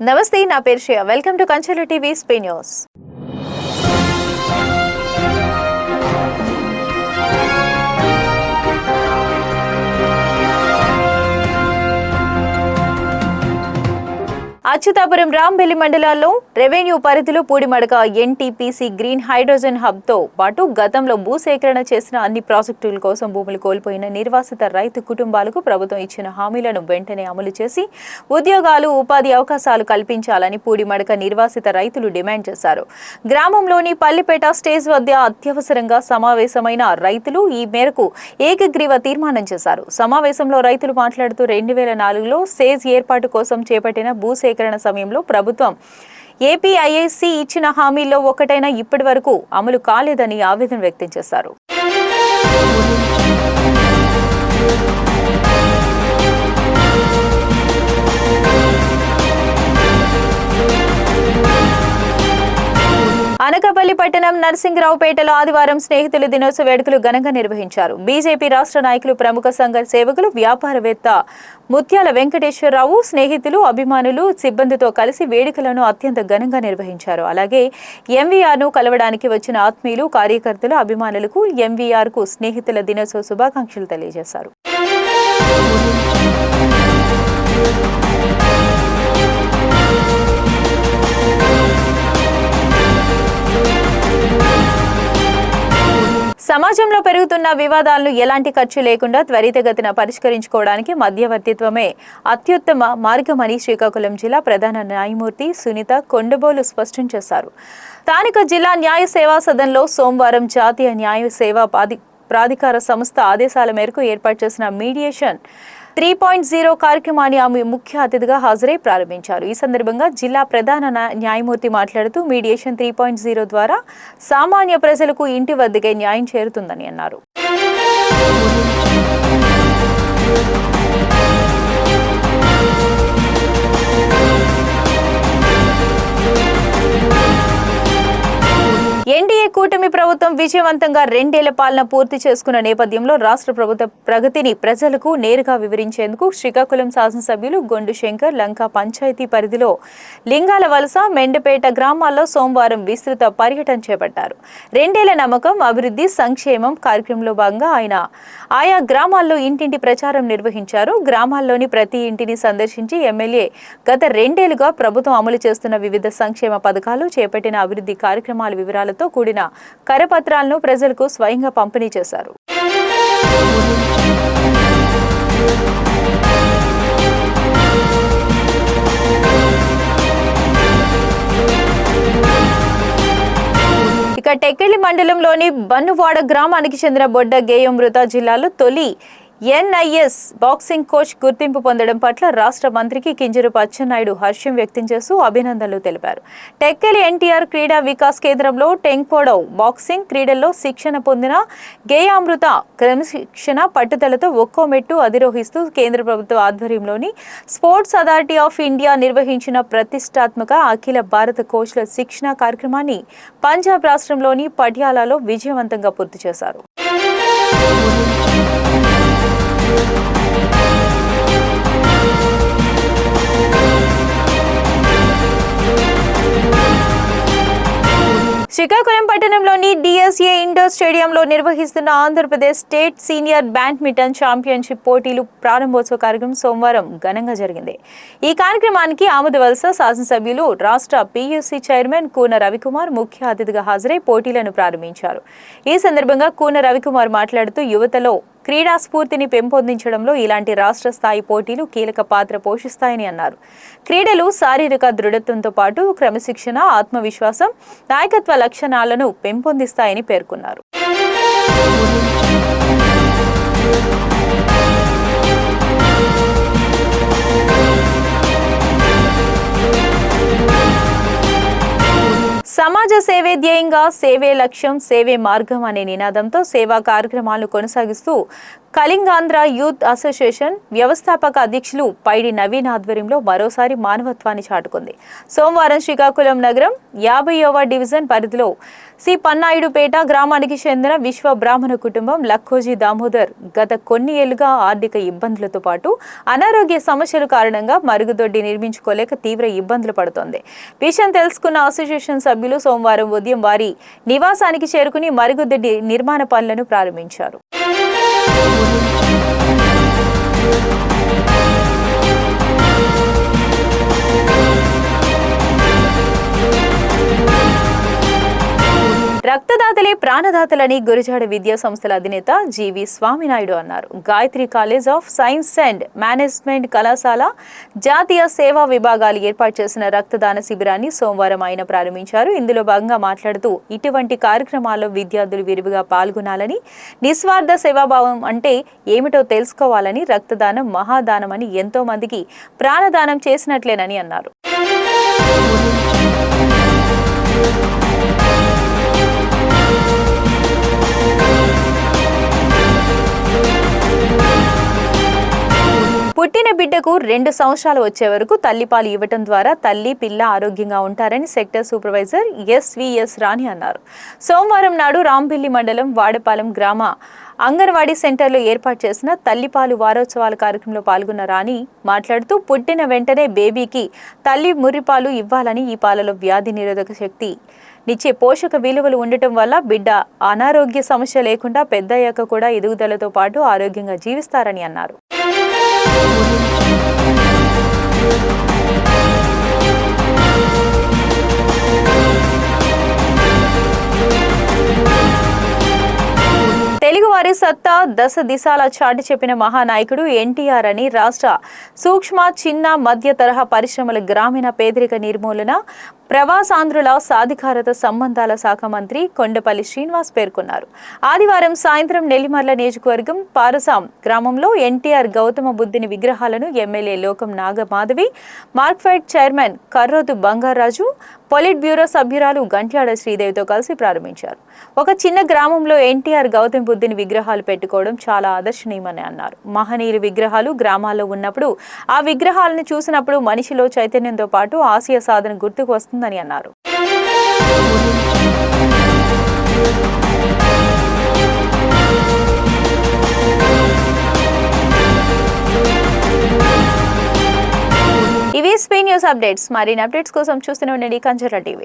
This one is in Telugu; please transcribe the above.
నమస్తే, నా పేరు Shreya. Welcome to Kanchela TV స్పే న్యూస్. అచ్యుతాపురం రాంబెల్లి మండలాల్లో రెవెన్యూ పరిధిలో పూడిమడక ఎన్టీపీసీ గ్రీన్ హైడ్రోజన్ హబ్తో పాటు గతంలో భూసేకరణ చేసిన అన్ని ప్రాజెక్టుల కోసం భూములు కోల్పోయిన నిర్వాసిత రైతు కుటుంబాలకు ప్రభుత్వం ఇచ్చిన హామీలను వెంటనే అమలు చేసి ఉద్యోగాలు, ఉపాధి అవకాశాలు కల్పించాలని పూడిమడక నిర్వాసిత రైతులు డిమాండ్ చేశారు. గ్రామంలోని పల్లిపేట స్టేజ్ వద్ద అత్యవసరంగా సమావేశమైన రైతులు ఈ మేరకు ఏకగ్రీవ తీర్మానం చేశారు. సమావేశంలో రైతులు మాట్లాడుతూ 2004లో సేజ్ ఏర్పాటు కోసం చేపట్టిన భూసేకరణ సమయంలో ప్రభుత్వం ఏపీఐఐసి ఇచ్చిన హామీల్లో ఒకటైనా ఇప్పటి వరకు అమలు కాలేదని ఆవేదన వ్యక్తం చేశారు. అనకాపల్లి పట్టణం నరసింగరావుపేటలో ఆదివారం స్నేహితుల దినోత్సవ వేడుకలు ఘనంగా నిర్వహించారు. బీజేపీ రాష్ట్ర నాయకులు, ప్రముఖ సంఘ సేవకులు, వ్యాపారవేత్త ముత్యాల వెంకటేశ్వరరావు స్నేహితులు, అభిమానులు, సిబ్బందితో కలిసి వేడుకలను అత్యంత ఘనంగా నిర్వహించారు. అలాగే ఎంవీఆర్ను కలవడానికి వచ్చిన ఆత్మీయులు, కార్యకర్తలు, అభిమానులకు ఎంవీఆర్కు స్నేహితుల దినోత్సవ శుభాకాంక్షలు తెలియజేశారు. సమాజంలో పెరుగుతున్న వివాదాలను ఎలాంటి ఖర్చు లేకుండా త్వరితగతిన పరిష్కరించుకోవడానికి మధ్యవర్తిత్వమే అత్యుత్తమ మార్గమని శ్రీకాకుళం జిల్లా ప్రధాన న్యాయమూర్తి సునీత కొండబోలు స్పష్టం చేశారు. స్థానిక జిల్లా న్యాయ సేవా సదన్లో సోమవారం జాతీయ న్యాయ సేవా ప్రాధికార సంస్థ ఆదేశాల మేరకు ఏర్పాటు చేసిన మీడియేషన్ 3.0 కార్యక్రమాన్ని ఆమె ముఖ్య అతిథిగా హాజరై ప్రారంభించారు. ఈ సందర్భంగా జిల్లా ప్రధాన న్యాయమూర్తి మాట్లాడుతూ మీడియేషన్ 3.0 ద్వారా సామాన్య ప్రజలకు ఇంటి వద్దకే న్యాయం చేరుతుందని అన్నారు. ఎన్డీఏ కూటమి ప్రభుత్వం విజయవంతంగా 2 ఏళ్ల పాలన పూర్తి చేసుకున్న నేపథ్యంలో రాష్ట్ర ప్రభుత్వ ప్రగతిని ప్రజలకు నేరుగా వివరించేందుకు శ్రీకాకుళం శాసనసభ్యులు గొండు శంకర్ లంక పంచాయతీ పరిధిలో లింగాల వలస, మెండపేట గ్రామాల్లో సోమవారం విస్తృత పర్యటన చేపట్టారు. 2 ఏళ్ల నమ్మకం, అభివృద్ధి, సంక్షేమం కార్యక్రమంలో భాగంగా ఆయన ఆయా గ్రామాల్లో ఇంటింటి ప్రచారం నిర్వహించారు. గ్రామాల్లోని ప్రతి ఇంటిని సందర్శించి ఎమ్మెల్యే గత 2 ఏళ్లుగా ప్రభుత్వం అమలు చేస్తున్న వివిధ సంక్షేమ పథకాలు, చేపట్టిన అభివృద్ధి కార్యక్రమాల వివరాలతో కూడిన కరపత్రాలను ప్రజలకు స్వయంగా పంపిణీ చేశారు. ఇక టెక్కెళ్లి మండలంలోని బన్నువాడ గ్రామానికి చెందిన బొడ్డ గేయమృత జిల్లాలో తొలి ఎన్ఐఎస్ బాక్సింగ్ కోచ్ గుర్తింపు పొందడం పట్ల రాష్ట్ర మంత్రికి కింజరపు అచ్చెన్నాయుడు హర్షం వ్యక్తం చేస్తూ అభినందనలు తెలిపారు. టెక్కెలి ఎన్టీఆర్ క్రీడా వికాస్ కేంద్రంలో టెంగ్పోడౌ బాక్సింగ్ క్రీడల్లో శిక్షణ పొందిన గేయామృత క్రమశిక్షణ, పట్టుదలతో ఒక్కో మెట్టు అధిరోహిస్తూ కేంద్ర ప్రభుత్వ ఆధ్వర్యంలోని స్పోర్ట్స్ అథారిటీ ఆఫ్ ఇండియా నిర్వహించిన ప్రతిష్టాత్మక అఖిల భారత కోచ్ల శిక్షణ కార్యక్రమాన్ని పంజాబ్ రాష్ట్రంలోని పటియాలాలో విజయవంతంగా పూర్తి చేశారు. శ్రీకాకుళం పట్టణంలోని డిఎస్ఏ ఇండోర్ స్టేడియంలో నిర్వహిస్తున్న Andhra Pradesh state senior badminton championship పోటీలు ప్రారంభోత్సవ కార్యక్రమం సోమవారం ఘనంగా జరిగింది. ఈ కార్యక్రమానికి ఆమోదవలస శాసనసభ్యులు, రాష్ట్ర పియూసీ చైర్మన్ కూన రవికుమార్ ముఖ్య అతిథిగా హాజరై పోటీలను ప్రారంభించారు. ఈ సందర్భంగా కూన రవికుమార్ మాట్లాడుతూ యువతలో క్రీడా స్ఫూర్తిని పెంపొందించడంలో ఇలాంటి రాష్ట్ర స్థాయి పోటీలు కీలక పాత్ర పోషిస్తాయని అన్నారు. క్రీడలు శారీరక దృఢత్వంతో పాటు క్రమశిక్షణ, ఆత్మవిశ్వాసం, నాయకత్వ లక్షణాలను పెంపొందిస్తాయని పేర్కొన్నారు. సమాజ సేవే ధ్యేయంగా, సేవే లక్ష్యం, సేవే మార్గం అనే నినాదంతో సేవా కార్యక్రమాలను కొనసాగిస్తూ కళింగాంధ్ర యూత్ అసోసియేషన్ వ్యవస్థాపక అధ్యక్షులు పైడి నవీన్ ఆధ్వర్యంలో మరోసారి మానవత్వాన్ని చాటుకుంది. సోమవారం శ్రీకాకుళం నగరం 50వ డివిజన్ పరిధిలో సి పన్నాయుడుపేట గ్రామానికి చెందిన విశ్వ బ్రాహ్మణ కుటుంబం లక్కోజీ దామోదర్ గత కొన్ని ఏళ్లుగా ఆర్థిక ఇబ్బందులతో పాటు అనారోగ్య సమస్యల కారణంగా మరుగుదొడ్డి నిర్మించుకోలేక తీవ్ర ఇబ్బందులు పడుతోంది. విషయం తెలుసుకున్న అసోసియేషన్ సభ్యులు సోమవారం ఉదయం వారి నివాసానికి చేరుకుని మరుగుదొడ్డి నిర్మాణ పనులను ప్రారంభించారు. రక్తదాతలే ప్రాణదాతలని గురజాడ విద్యా సంస్థల అధినేత జీవి స్వామినాయుడు అన్నారు. Gayatri college of science and management కళాశాల జాతీయ సేవా విభాగాలు ఏర్పాటు చేసిన రక్తదాన శిబిరాన్ని సోమవారం ఆయన ప్రారంభించారు. ఇందులో భాగంగా మాట్లాడుతూ ఇటువంటి కార్యక్రమాల్లో విద్యార్థులు విరివిగా పాల్గొనాలని, నిస్వార్థ సేవాభావం అంటే ఏమిటో తెలుసుకోవాలని, రక్తదానం మహాదానమని ఎంతో మందికి ప్రాణదానం చేసినట్లేనని అన్నారు. పుట్టిన బిడ్డకు 2 సంవత్సరాలు వచ్చే వరకు తల్లిపాలు ఇవ్వటం ద్వారా తల్లి, పిల్ల ఆరోగ్యంగా ఉంటారని సెక్టర్ సూపర్వైజర్ ఎస్విఎస్ రాణి అన్నారు. సోమవారం నాడు రాంబిల్లి మండలం వాడపాలెం గ్రామ అంగన్వాడీ సెంటర్లో ఏర్పాటు చేసిన తల్లిపాలు వారోత్సవాల కార్యక్రమంలో పాల్గొన్న రాణి మాట్లాడుతూ పుట్టిన వెంటనే బేబీకి తల్లి ముర్రిపాలు ఇవ్వాలని, ఈ పాలలో వ్యాధి నిరోధక శక్తి నిచ్చే పోషక విలువలు ఉండటం వల్ల బిడ్డ అనారోగ్య సమస్య లేకుండా పెద్దయ్యాక కూడా ఎదుగుదలతో పాటు ఆరోగ్యంగా జీవిస్తారని అన్నారు. తెలుగువారి సత్తా దశ దిశాల చాటి చెప్పిన మహానాయకుడు ఎన్టీఆర్ అని రాష్ట్ర సూక్ష్మ, చిన్న, మధ్య తరహా పరిశ్రమల గ్రామీణ పేదరిక నిర్మూలన, ప్రవాసాంధ్రుల సాధికారత సంబంధాల శాఖ మంత్రి కొండపల్లి శ్రీనివాస్ పేర్కొన్నారు. ఆదివారం సాయంత్రం నెల్లిమర్ల నియోజకవర్గం పారసాం గ్రామంలో ఎన్టీఆర్, గౌతమ బుద్ధుని విగ్రహాలను MLA Lokam Nagamadhavi, Markfed chairman Karrothu Bangaraju, politburo సభ్యురాలు గంట్యాడ శ్రీదేవితో కలిసి ప్రారంభించారు. ఒక చిన్న గ్రామంలో ఎన్టీఆర్, గౌతమ బుద్ధుని విగ్రహాలు పెట్టుకోవడం చాలా ఆదర్శనీయమని అన్నారు. మహనీయుల విగ్రహాలు గ్రామాల్లో ఉన్నప్పుడు ఆ విగ్రహాలను చూసినప్పుడు మనిషిలో చైతన్యంతో పాటు ఆశయ సాధన గుర్తుకు వస్తుందని అన్నారు. ఇవి స్పీ న్యూస్ అప్డేట్స్. మరిన్ని అప్డేట్స్ కోసం చూస్తూనే ఉండండి కంచర్ల టీవీ.